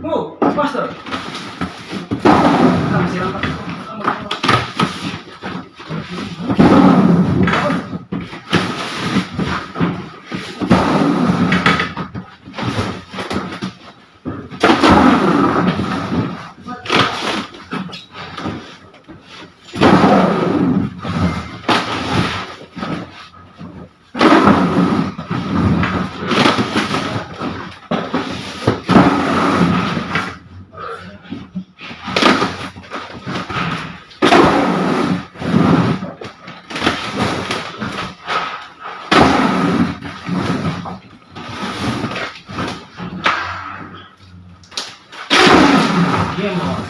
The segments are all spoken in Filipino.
Move! Faster! Silang pa.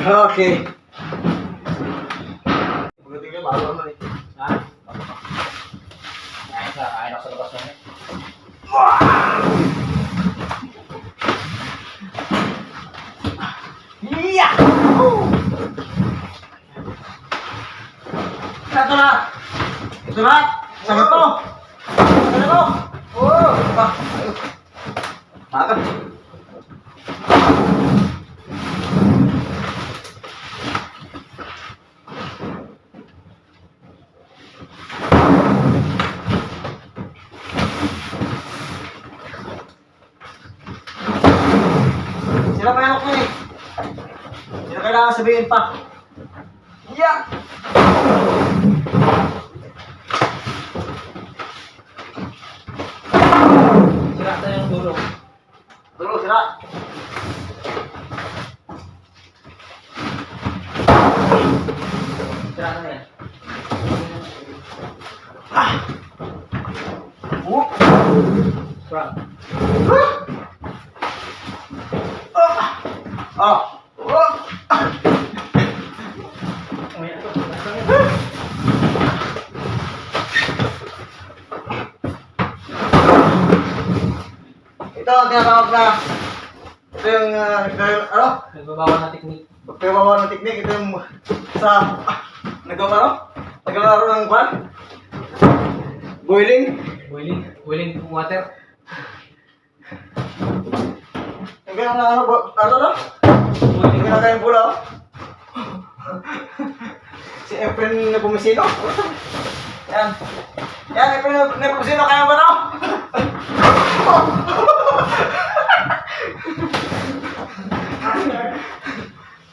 Okay. Pagdating kayo, bago naman eh. Ha? Kain ako sa labas na. Yeah! Ito na! Ito na! Sagot to! Sagot to! Oo! Ayun. Magat. Sila pa yan ako eh. Sila kailangan sabihin pa. Yeah! Sira tayo yung dulo. Tulo, sila. Sira na yan. Whoop! Frank. Oh! Whoop! Oh, yan. Ito ang tinatawag na ito yung ano? Nagbabawa na technique. Pagkabawa ng technique, ito yung sa naglalaro ng kwan? Boiling. Boiling water. Yung ganun na ano no? Boiling Yung ganun yung pula oh. Si Efren na bumisino. Yan. Yan, Efren na bumisino, kaya ba no?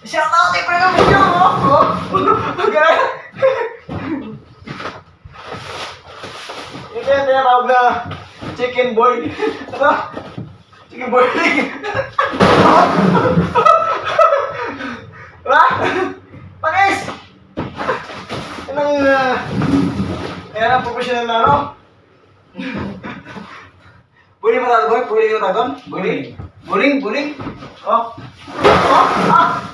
Shout out Efren na bumisino oh! Okay. Ito yung tinatawag na chicken boil. Ano? Chicken boiling. Diba? Pakis! Yan ang professional na ano? Buling mo tayo, boy? Buling mo tayo? Buling? Buling? Buling? Oh? Oh? Ah!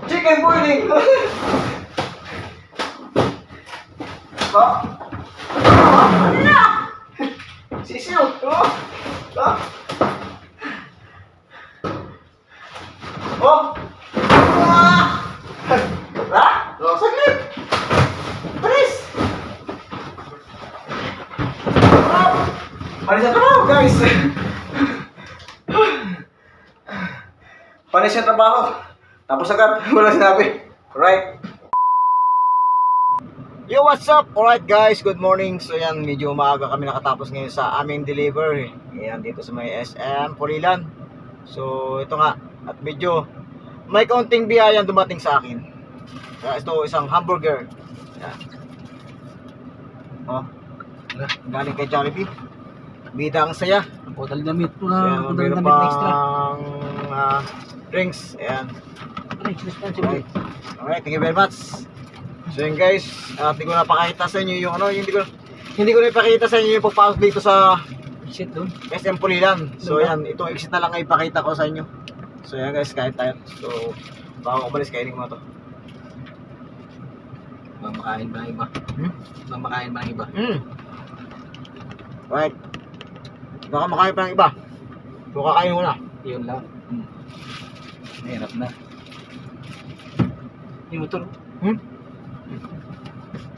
Chicken boiling! Oh? Oh? Ano na? Sisiyo! Oh? Oh? Oh! Ah! Ha? Oh, saglit! Paris! Oh! Paris na trabaho, guys! Paris yung trabaho. Tapos agad, wala sinabi. Right? Yo, what's up? Alright guys, good morning. So yan, medyo maaga kami nakatapos ngayon sa aming deliver. Yan, dito sa may SM, Pulilan. So, ito nga. At medyo may kaunting biyayang dumating sa akin. Ito isang hamburger. Yan. Oh, galing kay Jollibee. Bida ang saya. Total damit po So, yan, total meron damit na extra. pang drinks. Ayan. Responsible. Alright, thank you very much. So yun guys, hindi ko napakita sa inyo yung ano, hindi ko na ipakita sa inyo yung pagpasok dito sa Shit doon. SM Pulilan. So yan, itong exit na lang ay ipakita ko sa inyo. So yan guys, kain tayo. So, bago umalis, kainin ko na to. Mamakain ba ng iba? Mamakain ba ng iba? Right. Baka makain pa ng iba. So kakain ko na. Yun lang. Mahirap na. Yung motor.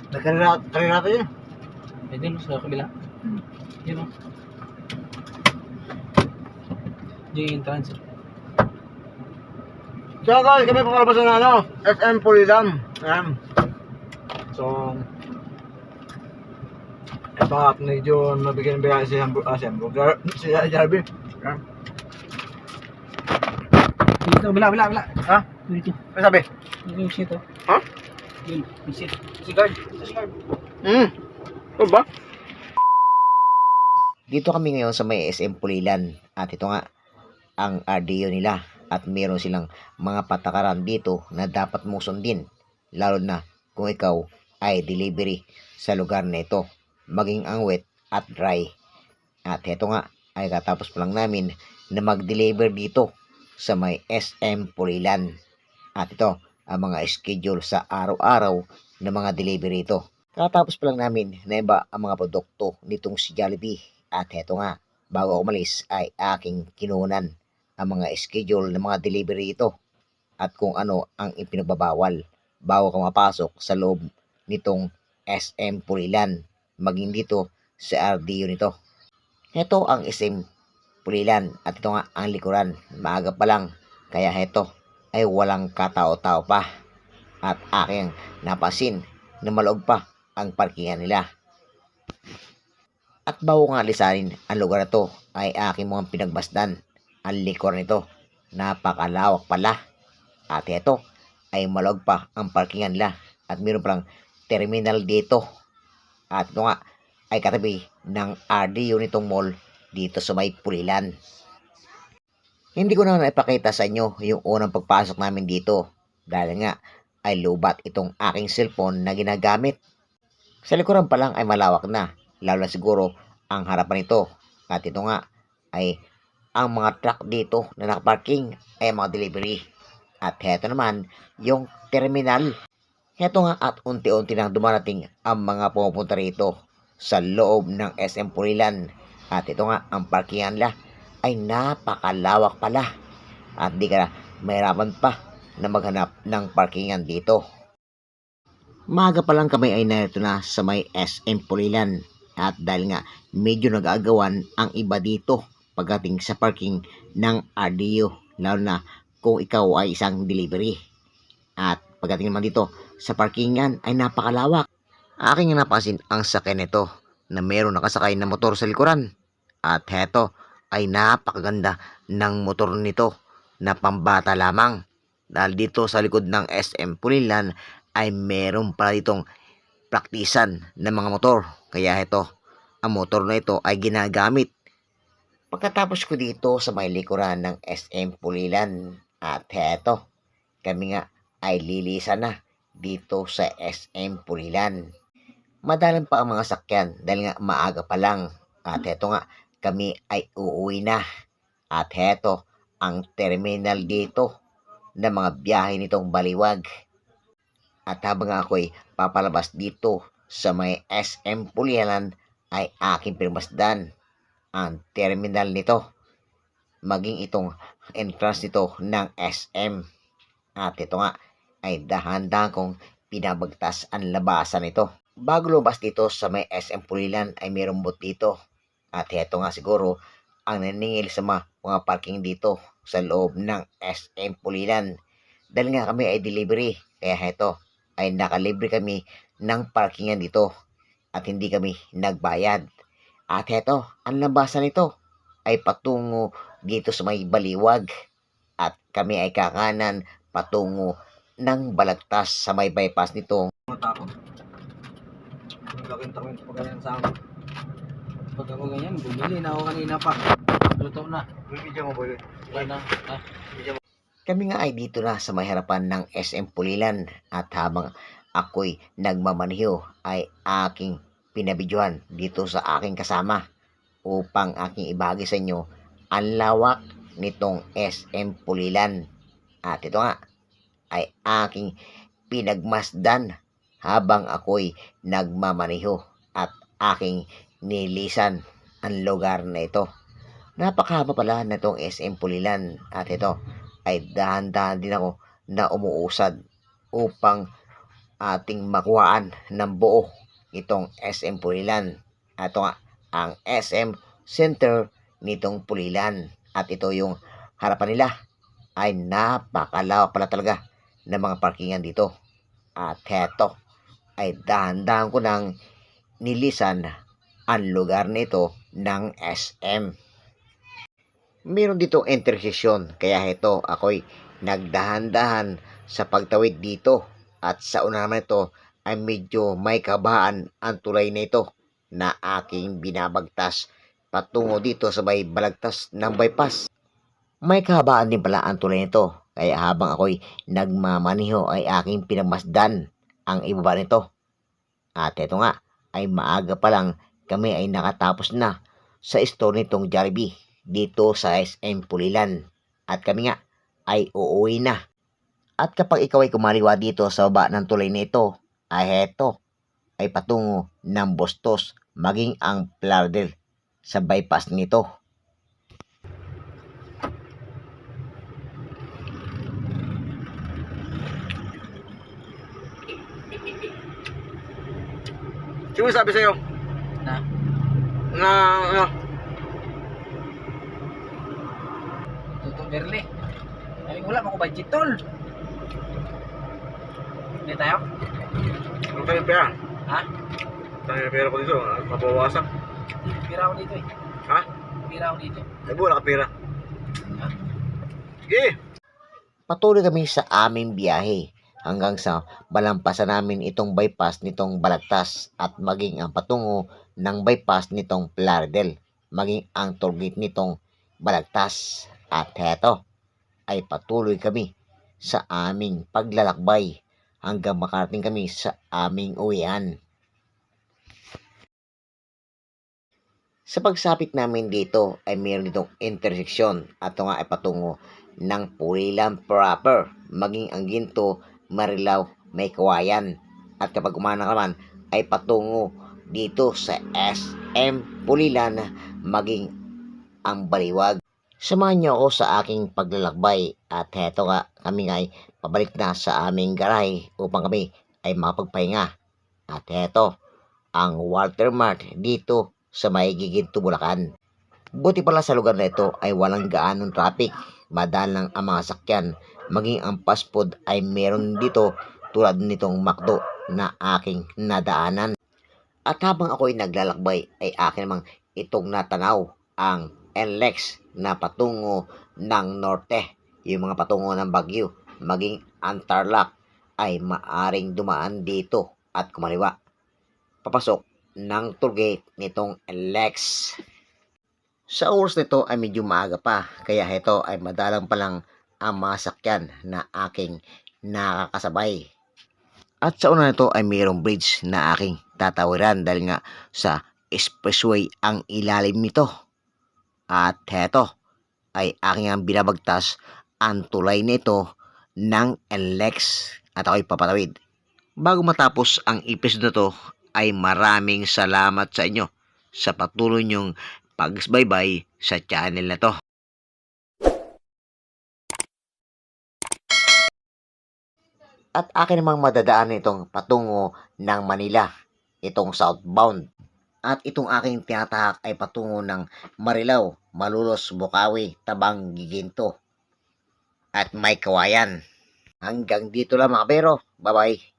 Nagkanina yun. Pwede no, sa kabila. Yun o. Yung entrance. So guys, kami papalabas na ano, SM Pulilan. Ayan. So, ito at medyo nabigyan ng biyahe si Hamburger, si Jarby. Ayan. Dito, bila. Ha? Dito. Ano sabi? Yung seat, oh. Ha? Yun, yung seat. Si guard. Ano ba? Dito kami ngayon sa may SM Pulilan at ito nga ang RDO nila at meron silang mga patakaran dito na dapat mong sundin lalo na kung ikaw ay delivery sa lugar na ito, maging ang wet at dry. At ito nga ay katapos pa lang namin na mag-deliver dito sa may SM Pulilan at ito ang mga schedule sa araw-araw na mga delivery ito. Katapos pa lang namin na iba ang mga produkto nitong si Jollibee. At heto nga, bago ako umalis ay aking kinunan ang mga schedule ng mga delivery ito at kung ano ang ipinagbabawal bago ka mapasok sa loob nitong SM Pulilan, maging dito sa RDO nito. Heto ang SM Pulilan at ito nga ang likuran. Maaga pa lang, kaya heto ay walang katao-tao pa at aking napansin na maloob pa ang parkingan nila. At bago nga lisanin ang lugar na to ay aking mga pinagbasdan ang likor nito. Napakalawak pala. At ito ay malawag pa ang parkingan nila at mayroon palang terminal dito. At ito nga ay katabi ng RDO nitong mall dito sa may Pulilan. Hindi ko na naipakita sa inyo yung unang pagpasok namin dito dahil nga ay lubat itong aking cellphone na ginagamit. Sa likuran pa lang ay malawak na. Lalo na siguro ang harapan nito. At ito nga ay ang mga truck dito na nakaparking ay mga delivery. At heto naman yung terminal. Heto nga at unti-unti nang dumarating ang mga pumupunta rito sa loob ng SM Pulilan. At ito nga ang parkingan nila ay napakalawak pala. At di ka na mahirapan pa na maghanap ng parkingan dito. Maaga pa lang kami ay narito na sa may SM Pulilan. At dahil nga medyo nag-aagawan ang iba dito pagdating sa parking ng RDO, lalo na kung ikaw ay isang delivery. At pagdating naman dito sa parkingan ay napakalawak. Aking napansin ang sakyan nito na meron nakasakay na motor sa likuran. At heto ay napakaganda ng motor nito na pambata lamang. Dahil dito sa likod ng SM Pulilan ay meron pala ditong praktisan ng mga motor. Kaya ito, ang motor na ito ay ginagamit. Pagkatapos ko dito sa may likuran ng SM Pulilan at heto, kami nga ay lilisan na dito sa SM Pulilan. Madalang pa ang mga sakyan dahil nga maaga pa lang. At heto nga, kami ay uuwi na. At heto, ang terminal dito ng mga biyahe nitong Baliwag. At habang ako'y papalabas dito sa may SM Pulilan ay aking pinagmasdan ang terminal nito. Maging itong entrance nito ng SM. At ito nga ay dahan-dahan kong pinabagtas ang labasan nito. Bago lumabas dito sa may SM Pulilan ay mayroong booth dito. At ito nga siguro ang naningil sa mga parking dito sa loob ng SM Pulilan. Dahil nga kami ay delivery. Kaya ito ay nakalibre kami ng parkingan dito at hindi kami nagbayad. At heto, ang labasan nito ay patungo dito sa may Baliwag at kami ay kakanan patungo ng Balagtas sa may bypass nito. Matapos. Ang laking takot pa ganyan sa amin. Pag ako ganyan, bumili na ako kanina pa. Luto na. Bibigyan mo boy. Wala na. Ah. Kami nga ay dito na sa may harapan ng SM Pulilan at habang ako'y nagmamaniho ay aking pinabidyohan dito sa aking kasama upang aking ibahagi sa inyo ang lawak nitong SM Pulilan. At ito nga ay aking pinagmasdan habang ako'y nagmamaniho at aking nilisan ang lugar na ito. Napakahaba pala na itong SM Pulilan at ito ay dahan-dahan din ako na umuusad upang ating makuhaan ng buo itong SM Pulilan. Ito nga ang SM Center nitong Pulilan. At ito yung harapan nila ay napakalawak pala talaga ng mga parkingan dito. At heto ay dahan-dahan ko nang nilisan ang lugar nito ng SM. Meron dito intersection kaya heto ako'y nagdahan-dahan sa pagtawid dito. At sa una naman ito ay medyo may kabahan ang tulay nito na aking binabagtas patungo dito sa may balagtas ng bypass. May kahabaan din pala ang tulay nito kaya habang ako'y nagmamaniho ay aking pinamasdan ang ibaba nito. At ito nga ay maaga pa lang kami ay nakatapos na sa store nitong Jollibee dito sa SM Pulilan. At kami nga ay uuwi na. At kapag ikaw ay kumaliwa dito sa baba ng tulay nito ay heto ay patungo ng Bustos maging ang Plaridel sa bypass nito. Sino sabi sa'yo? Na, Na, ano? tutong Berli. Ay, wala mo ko budget tol. Hindi tayo? Ang tayo pera. Ha? Tayo pera ko dito. Mabawasak. Pira ako dito eh. Ha? Pira ako dito. Ay, wala ka pera. Ha? Sige. Patuloy kami sa aming biyahe hanggang sa malampasan namin itong bypass nitong Balagtas at maging ang patungo ng bypass nitong Plaridel, maging ang tollgate nitong Balagtas. At heto ay patuloy kami sa aming paglalakbay hanggang makarating kami sa aming uwian. Sa pagsapit namin dito ay mayroon ditong intersection at ito nga ay patungo ng Pulilan proper, maging ang Ginto, Marilao, May Kawayan. At kapag umana naman ay patungo dito sa SM Pulilan maging ang Baliwag. Samahan niyo ako sa aking paglalakbay at heto nga kami nga ay pabalik na sa aming garahe upang kami ay makapagpahinga. At heto ang Walter Mart dito sa may Ginto, Bulacan. Buti pala sa lugar na ito ay walang gaanong traffic, madalang ang mga sakyan, maging ang fast food ay meron dito tulad nitong McDo na aking nadaanan. At habang ako'y naglalakbay ay akin namang itong natanaw ang NLEX na patungo ng norte, yung mga patungo ng Baguio, maging ang Tarlac ay maaring dumaan dito at kumaliwa papasok ng tollgate nitong NLEX. Sa oras nito ay medyo maaga pa kaya ito ay madalang pa lang ang mga sakyan na aking nakakasabay. At sa una nito ay mayroong bridge na aking tatawiran dahil nga sa expressway ang ilalim nito. At heto ay aking ang binabagtas ang tulay nito ng NLEX at ako'y papatawid. Bago matapos ang episode na to ay maraming salamat sa inyo sa patuloy nyong pagsubaybay sa channel na to. At akin namang madadaan itong patungo ng Manila, itong southbound. At itong aking tinatahak ay patungo ng Marilao, Malolos, Bukawi, Tabang, Giginto at May Kawayan. Hanggang dito lang mga kabero. Bye-bye.